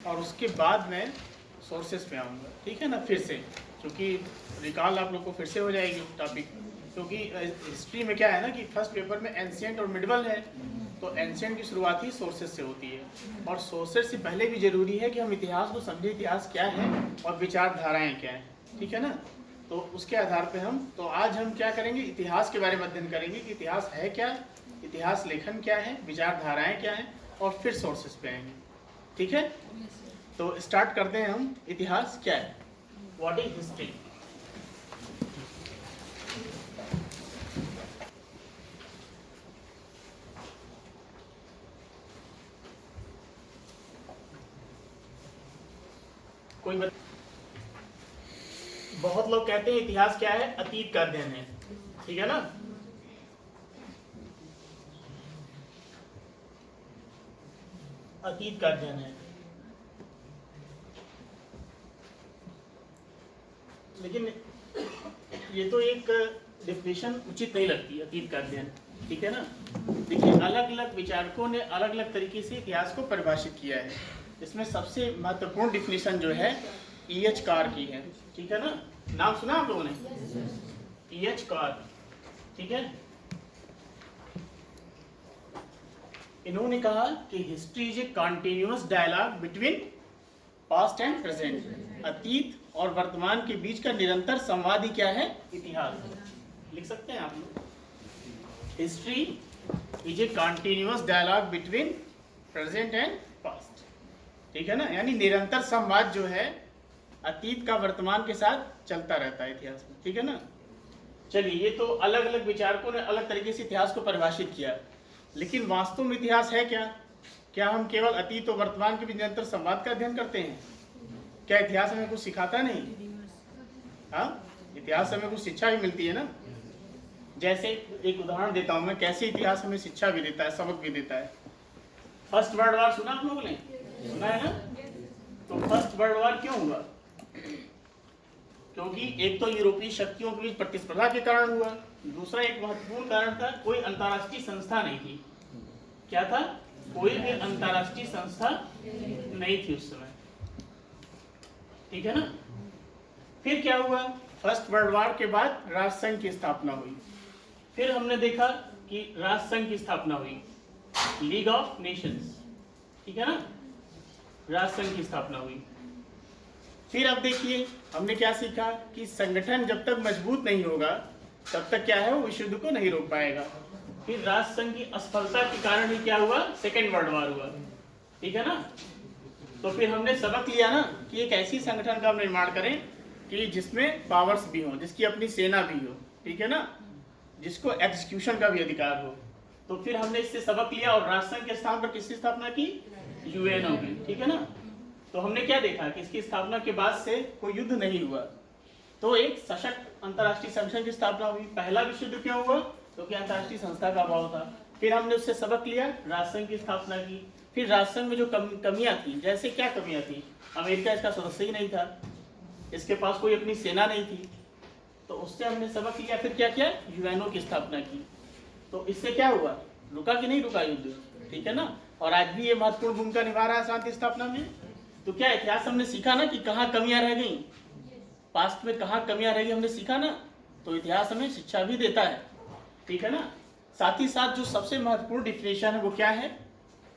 और उसके बाद मैं सोर्सेस पे आऊँगा, ठीक है ना। फिर से क्योंकि रिकॉल आप लोग को फिर से हो जाएगी टॉपिक, क्योंकि हिस्ट्री में क्या है ना कि फर्स्ट पेपर में एंशिएंट और मिडवल है, तो एंशिएंट की शुरुआत ही सोर्सेस से होती है, और सोर्सेस से पहले भी जरूरी है कि हम इतिहास को समझें, इतिहास क्या है और विचारधाराएँ क्या हैं, ठीक है ना। तो उसके आधार पे हम, तो आज हम क्या करेंगे, इतिहास के बारे में अध्ययन करेंगे कि इतिहास है क्या, इतिहास लेखन क्या है, विचारधाराएँ क्या हैं, और फिर सोर्सेस पे आएंगे, ठीक है। तो स्टार्ट करते हैं हम, इतिहास क्या है, व्हाट इज हिस्ट्री। कोई बहुत लोग कहते हैं इतिहास क्या है, अतीत का अध्ययन है, ठीक है ना। अतीत का अध्ययन है, लेकिन ये तो एक डेफिनेशन उचित नहीं लगती, अतीत का अध्ययन, ठीक है ना। देखिए अलग अलग विचारकों ने अलग अलग तरीके से इतिहास को परिभाषित किया है। इसमें सबसे महत्वपूर्ण डेफिनेशन जो है E.H. कार की है, ठीक है ना। नाम सुना आप लोगों ने, E.H. कार, ठीक है। इन्होंने कहा कि history is a continuous dialogue between past and present, अतीत और वर्तमान के बीच का निरंतर संवाद ही क्या है, इतिहास। लिख सकते हैं आप लोग, history is a continuous dialogue between present and past, ठीक है ना। यानी निरंतर संवाद जो है अतीत का वर्तमान के साथ चलता रहता है इतिहास में, ठीक है ना। चलिए, ये तो अलग अलग विचारकों ने अलग तरीके से इतिहास को परिभाषित किया, लेकिन वास्तव में इतिहास है क्या? क्या हम केवल अतीत और वर्तमान के बीच निरंतर संवाद का अध्ययन करते हैं? क्या इतिहास हमें कुछ सिखाता नहीं? हाँ, इतिहास हमें कुछ शिक्षा भी मिलती है ना। जैसे एक उदाहरण देता हूँ मैं, कैसे इतिहास हमें शिक्षा भी देता है, सबक भी देता है। फर्स्ट वर्ल्ड वॉर सुना आप लोगों ने? सुना है ना। तो फर्स्ट वर्ल्ड वॉर क्यों हुआ? क्योंकि एक तो यूरोपीय शक्तियों के बीच प्रतिस्पर्धा के कारण हुआ, दूसरा एक महत्वपूर्ण कारण था, कोई अंतर्राष्ट्रीय संस्था नहीं थी। क्या था? कोई भी अंतर्राष्ट्रीय संस्था नहीं थी उस समय, ठीक है ना। फिर क्या हुआ? फर्स्ट वर्ल्ड वॉर के बाद राष्ट्रसंघ की स्थापना हुई। फिर हमने देखा कि राष्ट्रसंघ की स्थापना हुई, लीग ऑफ नेशंस, ठीक है ना, राष्ट्रसंघ की स्थापना हुई। फिर अब देखिए हमने क्या सीखा कि संगठन जब तक मजबूत नहीं होगा तब तक क्या है, वो विश्व युद्ध को नहीं रोक पाएगा। फिर राष्ट्रसंघ की असफलता के कारण ही क्या हुआ, सेकेंड वर्ल्ड वॉर हुआ, ठीक है ना। तो फिर हमने सबक लिया ना कि एक ऐसी संगठन का निर्माण करें कि जिसमें पावर्स भी हो, जिसकी अपनी सेना भी हो, ठीक है ना, जिसको एग्जीक्यूशन का भी अधिकार हो। तो फिर हमने इससे सबक लिया और राष्ट्रसंघ के स्थान पर किसकी स्थापना की? यूएनओ की, ठीक है ना। तो हमने क्या देखा कि इसकी स्थापना के बाद से कोई युद्ध नहीं हुआ, तो एक सशक्त अंतर्राष्ट्रीय संगठन की स्थापना हुई। पहला विश्व युद्ध क्यों हुआ? क्योंकि अंतर्राष्ट्रीय संस्था का अभाव था। फिर हमने उससे सबक लिया, राष्ट्रसंघ की स्थापना की। फिर राष्ट्रसंघ में जो कमियां थी, जैसे क्या कमियां थी, अमेरिका इसका सदस्य ही नहीं था, इसके पास कोई अपनी सेना नहीं थी, तो उससे हमने सबक लिया। फिर क्या किया? यूएनओ की स्थापना की। तो इससे क्या हुआ, रुका कि नहीं रुका युद्ध, ठीक है ना। और आज भी ये महत्वपूर्ण भूमिका निभा रहा है शांति स्थापना में। तो क्या इतिहास हमने सीखा ना कि कहाँ कमियां रह गई, पास्ट में कहाँ कमियां रह गई, हमने सीखा ना। तो इतिहास हमें शिक्षा भी देता है, ठीक है ना। साथ ही साथ जो सबसे महत्वपूर्ण डिफिनेशन है वो क्या है?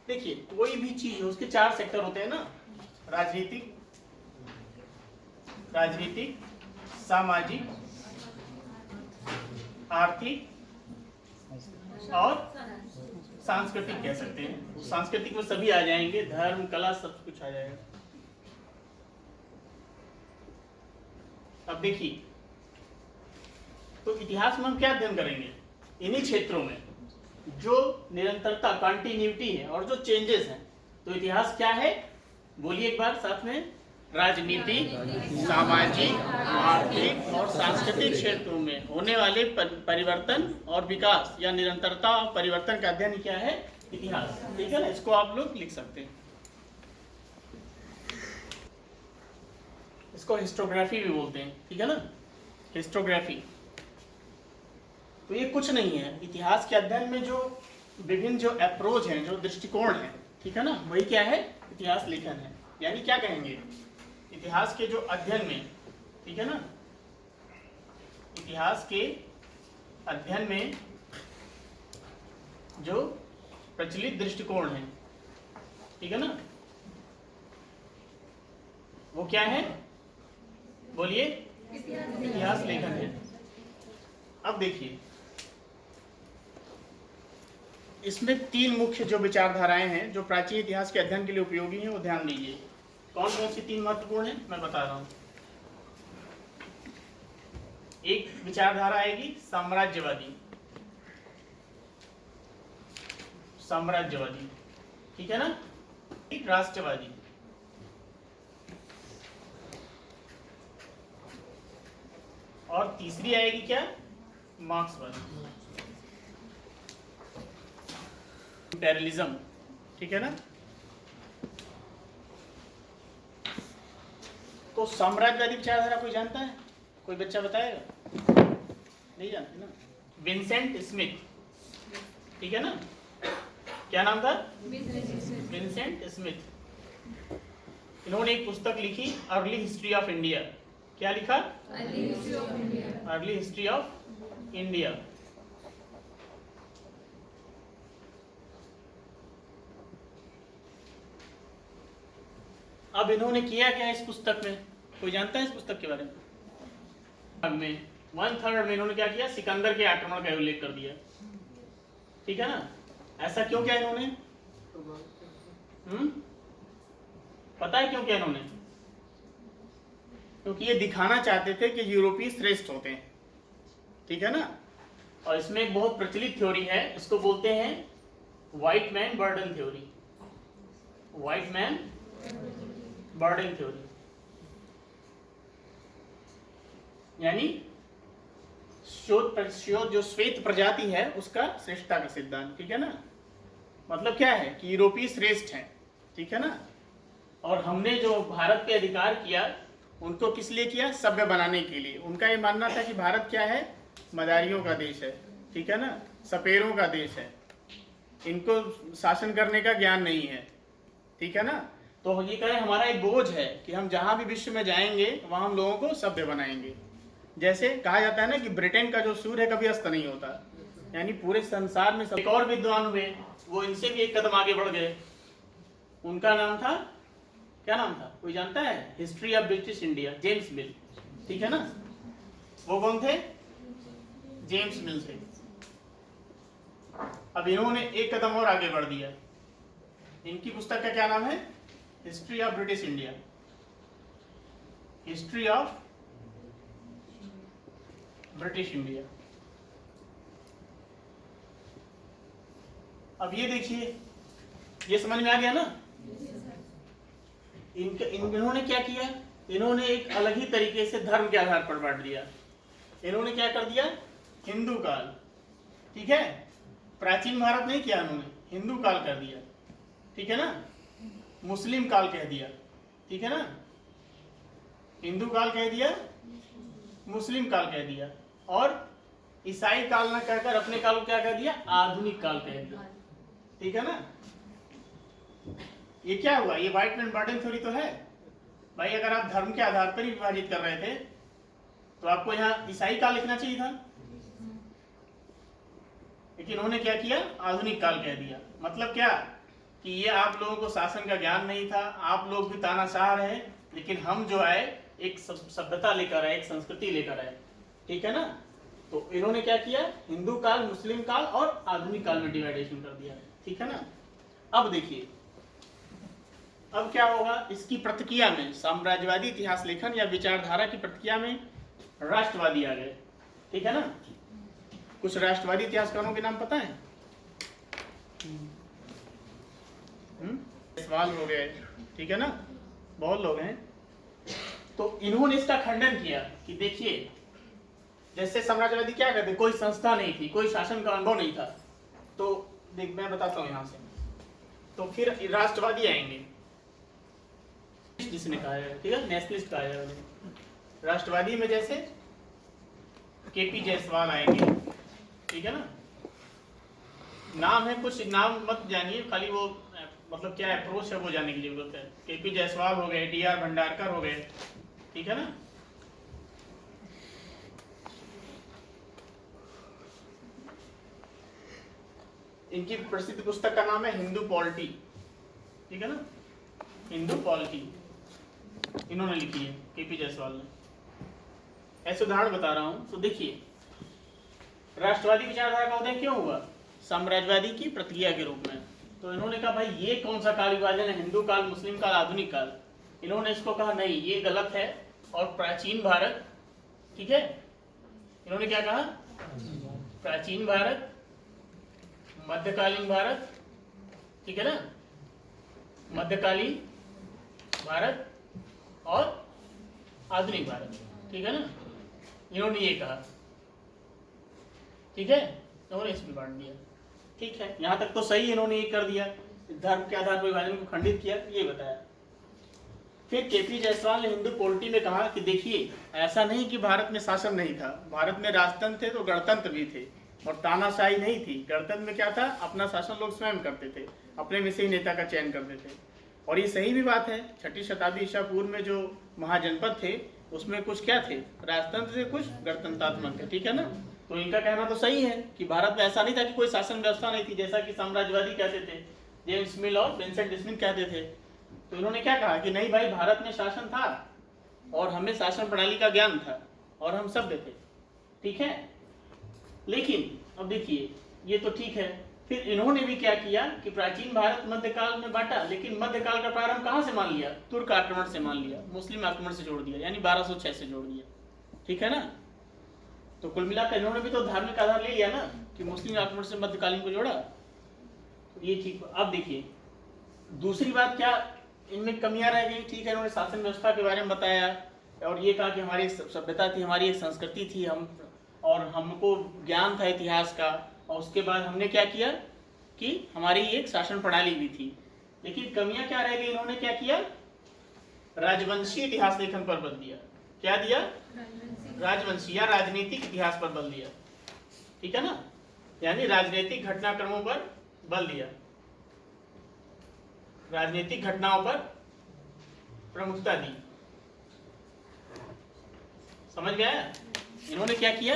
देखिए कोई भी चीज उसके चार सेक्टर होते हैं ना, राजनीतिक, सामाजिक, आर्थिक और सांस्कृतिक कह सकते हैं। सांस्कृतिक में सभी आ जाएंगे, धर्म, कला, सब कुछ आ जाएगा। अब देखिए, तो इतिहास में हम क्या अध्ययन करेंगे? इन्हीं क्षेत्रों में जो निरंतरता, कंटिन्यूटी है और जो चेंजेस हैं। तो इतिहास क्या है? बोलिए एक बार साथ में। राजनीतिक, सामाजिक, आर्थिक और सांस्कृतिक क्षेत्रों में होने वाले परिवर्तन और विकास या निरंतरता और परिवर्तन का अध्ययन क्या है? इतिहास, ठीक है ना। इसको आप लोग लिख सकते हैं। इसको हिस्टोग्राफी भी बोलते हैं, ठीक है ना, हिस्टोग्राफी। तो ये कुछ नहीं है, इतिहास के अध्ययन में जो विभिन्न जो अप्रोच हैं, जो दृष्टिकोण है, ठीक है ना, वही क्या है? इतिहास लेखन है। यानी क्या कहेंगे, इतिहास के जो अध्ययन में, ठीक है ना, इतिहास के अध्ययन में जो प्रचलित दृष्टिकोण है, ठीक है ना, वो क्या है, बोलिए, इतिहास लेखन है। अब देखिए इसमें 3 मुख्य जो विचारधाराएं हैं जो प्राचीन इतिहास के अध्ययन के लिए उपयोगी हैं, वो ध्यान दीजिए। कौन कौन सी 3 महत्वपूर्ण है मैं बता रहा हूं। एक विचारधारा आएगी साम्राज्यवादी, साम्राज्यवादी, ठीक है ना, एक राष्ट्रवादी, और तीसरी आएगी क्या, मार्क्सवादी, इंपेरियलिज्म, ठीक है ना। तो साम्राज्यवादी विचारधारा कोई जानता है, कोई बच्चा बताएगा, नहीं जानते ना। विंसेंट स्मिथ, ठीक है ना, क्या नाम था, विंसेंट स्मिथ। इन्होंने एक पुस्तक लिखी अर्ली हिस्ट्री ऑफ इंडिया। क्या लिखा, अर्ली हिस्ट्री ऑफ इंडिया। अब इन्होंने किया क्या इस पुस्तक में, कोई जानता है इस पुस्तक के बारे में? 1/3 में इन्होंने क्या किया, सिकंदर के आक्रमण का उल्लेख कर दिया, ठीक है ना। ऐसा क्यों किया इन्होंने, पता है क्यों किया इन्होंने? क्योंकि ये दिखाना चाहते थे कि यूरोपीय श्रेष्ठ होते हैं, ठीक है ना। और इसमें एक बहुत प्रचलित थ्योरी है, इसको बोलते हैं white man burden theory, white man burden theory, यानी जो श्वेत प्रजाति है उसका श्रेष्ठता का सिद्धांत, ठीक है ना। मतलब क्या है कि यूरोपीय श्रेष्ठ हैं, ठीक है ना, और हमने जो भारत पे अधिकार किया उनको किस लिए किया, सभ्य बनाने के लिए। उनका ये मानना था कि भारत क्या है, मदारियों का देश है, ठीक है ना, सपेरों का देश है, इनको शासन करने का ज्ञान नहीं है, ठीक है ना। तो ये कहे हमारा एक बोझ है कि हम जहां भी विश्व में जाएंगे वहां हम लोगों को सभ्य बनाएंगे। जैसे कहा जाता है ना कि ब्रिटेन का जो सूर्य कभी अस्त नहीं होता, यानी पूरे संसार में एक और विद्वान हुए, वो इनसे भी एक कदम आगे बढ़ गए। उनका नाम था, क्या नाम था, कोई जानता है? History of British India, James मिल, ठीक है ना। वो कौन थे, जेम्स मिल थे। अब इन्होंने एक कदम और आगे बढ़ दिया। इनकी पुस्तक का क्या नाम है, history of British India, history of British India. अब ये देखिए, ये समझ में आ गया ना। इन्होंने क्या किया, इन्होंने एक अलग ही तरीके से धर्म के आधार पर बांट दिया। इन्होंने क्या कर दिया, हिंदू काल, ठीक है, प्राचीन भारत नहीं किया इन्होंने, हिंदू काल कर दिया, ठीक है ना, मुस्लिम काल कह दिया, ठीक है ना, हिंदू काल कह दिया, मुस्लिम काल कह दिया, और ईसाई काल ना कहकर अपने काल को क्या कह दिया, आधुनिक काल कह दिया, ठीक है ना। ये क्या हुआ, ये व्हाइट मैन बर्डन थ्योरी तो है भाई। अगर आप धर्म के आधार पर ही विभाजित कर रहे थे तो आपको यहाँ ईसाई काल लिखना चाहिए था, लेकिन उन्होंने क्या किया, आधुनिक काल कह दिया। मतलब क्या कि ये आप लोगों को शासन का ज्ञान नहीं था, आप लोग भी तानाशाह रहे, लेकिन हम जो आए एक सभ्यता लेकर आए, एक संस्कृति लेकर आए, ठीक है ना। तो इन्होंने क्या किया, हिंदू काल, मुस्लिम काल और आधुनिक काल में डिवाइडेशन कर दिया, ठीक है ना। अब देखिए अब क्या होगा, इसकी प्रतिक्रिया में साम्राज्यवादी इतिहास लेखन या विचारधारा की प्रतिक्रिया में राष्ट्रवादी आ गए, ठीक है ना। कुछ राष्ट्रवादी इतिहासकारों के नाम पता है, सवाल हो गए, ठीक है ना, बहुत लोग हैं। तो इन्होंने इसका खंडन किया कि देखिए, जैसे साम्राज्यवादी क्या कहते, कोई संस्था नहीं थी, कोई शासन का अनुभव नहीं था। तो देख मैं बताता हूं यहां से, तो फिर राष्ट्रवादी आएंगे, जिसने कहा है, ठीक है, नेशनलिस्ट कहा है। राष्ट्रवादी में जैसे केपी जायसवाल आएंगे, ठीक है ना। नाम है, कुछ नाम मत जानिए, खाली वो मतलब क्या अप्रोच है वो जानने की जरूरत है। केपी जायसवाल हो गए, डी आर भंडारकर हो गए, ठीक है ना। इनकी प्रसिद्ध पुस्तक का नाम है हिंदू पॉलिटी, ठीक है ना, हिंदू पॉलिटी इन्होंने लिखी है, केपी जायसवाल ने। ऐसे उदाहरण बता रहा हूं। तो देखिए, राष्ट्रवादी विचारधारा का उदय क्यों हुआ? साम्राज्यवादी की प्रतिक्रिया के रूप में। तो इन्होंने कहा भाई ये कौन सा काल विभाजन है, हिंदू काल, मुस्लिम काल, आधुनिक काल। इन्होंने इसको कहा नहीं ये गलत है, और प्राचीन भारत, ठीक है, इन्होंने क्या कहा, प्राचीन भारत, मध्यकालीन भारत, ठीक है ना, मध्यकालीन भारत और आधुनिक भारत, ठीक है ना, इन्होंने ये कहा, ठीक है, इन्होंने इसमें बांट दिया, ठीक है, यहां तक तो सही, इन्होंने ये कर दिया, धर्म के आधार पर विभाजन को खंडित किया, ये बताया। फिर केपी जायसवाल ने हिंदू पॉलिटी में कहा कि देखिए ऐसा नहीं कि भारत में शासन नहीं था, भारत में राजतंत्र थे तो गणतंत्र भी थे, और तानाशाही नहीं थी। गणतंत्र में क्या था, अपना शासन लोग स्वयं करते थे, अपने में से ही नेता का चयन करते थे, और ये सही भी बात है। 6ठी शताब्दी ईसा पूर्व में जो महाजनपद थे उसमें कुछ क्या थे, राजतंत्र थे, कुछ गणतंत्रात्मक थे, ठीक है ना। तो इनका कहना तो सही है कि भारत में ऐसा नहीं था कि कोई शासन व्यवस्था नहीं थी, जैसा कि साम्राज्यवादी कहते थे, जेम्स मिल और विंसेंट स्मिथ कहते थे। तो इन्होंने क्या कहा कि नहीं भाई, भारत में शासन था और हमें शासन प्रणाली का ज्ञान था और हम सभ्य थे, ठीक है। लेकिन अब देखिए, ये तो ठीक है, फिर इन्होंने भी क्या किया कि प्राचीन भारत मध्यकाल में बांटा, लेकिन मध्यकाल का प्रारंभ कहां से मान लिया, तुर्क आक्रमण से मान लिया, मुस्लिम आक्रमण से जोड़ दिया, यानी 1206 से जोड़ दिया, ठीक है ना। तो कुल मिलाकर इन्होंने भी तो धार्मिक आधार ले लिया ना कि मुस्लिम आक्रमण से मध्यकालीन को जोड़ा, तो ये ठीक। अब देखिए दूसरी बात क्या इनमें कमियां रह गई, ठीक है, इन्होंने शासन व्यवस्था के बारे में बताया और ये कहा कि हमारी सभ्यता थी, हमारी एक संस्कृति थी, हम और हमको ज्ञान था इतिहास का, और उसके बाद हमने क्या किया कि हमारी एक शासन प्रणाली भी थी। लेकिन कमियां क्या रह गई, इन्होंने क्या किया, राजवंशी इतिहास लेखन पर बल दिया। क्या दिया, राजवंशी या राजनीतिक इतिहास पर बल दिया, ठीक है ना, यानी राजनीतिक घटनाक्रमों पर बल दिया, राजनीतिक घटनाओं पर प्रमुखता दी। समझ गया? इन्होंने क्या किया,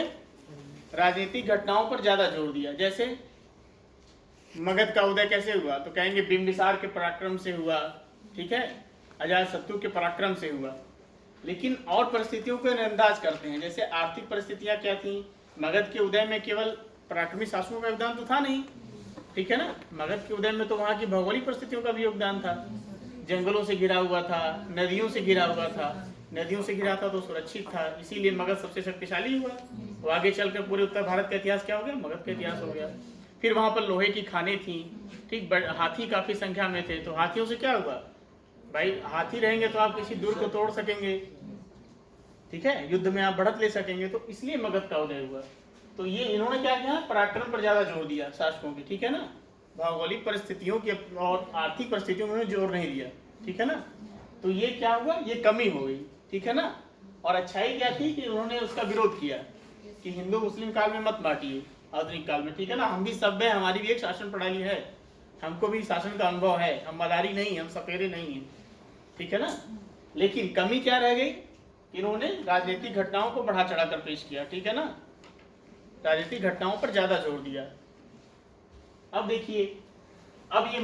राजनीतिक घटनाओं पर ज्यादा जोर दिया। जैसे मगध का उदय कैसे हुआ, तो कहेंगे बिंबिसार के पराक्रम से हुआ, ठीक है, अजातशत्रु के पराक्रम से हुआ। लेकिन और परिस्थितियों को नजरअंदाज करते हैं। जैसे आर्थिक परिस्थितियां क्या थी, मगध के उदय में केवल पराक्रमी शासकों का योगदान तो था नहीं, ठीक है ना, मगध के उदय में तो वहां की भौगोलिक परिस्थितियों का भी योगदान था। जंगलों से घिरा हुआ था, नदियों से घिरा हुआ था, नदियों से घिरा था तो सुरक्षित था, इसीलिए मगध सबसे शक्तिशाली हुआ। तो आगे चलकर पूरे उत्तर भारत का इतिहास क्या हो गया, मगध का इतिहास हो गया। फिर वहां पर लोहे की खानें थी, ठीक, हाथी काफी संख्या में थे, तो हाथियों से क्या हुआ भाई, हाथी रहेंगे तो आप किसी दुर्ग को तोड़ सकेंगे, ठीक है, युद्ध में आप बढ़त ले सकेंगे, तो इसलिए मगध का उदय हुआ। तो ये इन्होंने क्या किया, पराक्रम पर ज्यादा जोर दिया शासकों की, ठीक है ना, भौगोलिक परिस्थितियों की और आर्थिक परिस्थितियों में जोर नहीं दिया, ठीक है ना। तो ये क्या हुआ, ये कमी हो गई, ठीक है ना। और अच्छाई क्या थी कि उन्होंने उसका विरोध किया कि हिंदू मुस्लिम काल में मत बांटिए, आधुनिक काल में, ठीक है ना, हम भी सभ्य, हमारी भी एक शासन प्रणाली है, हमको भी शासन का अनुभव है, हम मदारी नहीं, हम सपेरे नहीं है, ठीक है ना। लेकिन कमी क्या रह गई, इन्होंने राजनीतिक घटनाओं को बढ़ा चढ़ाकर पेश किया, ठीक है ना, राजनीतिक घटनाओं पर ज्यादा जोर दिया। अब देखिए, अब ये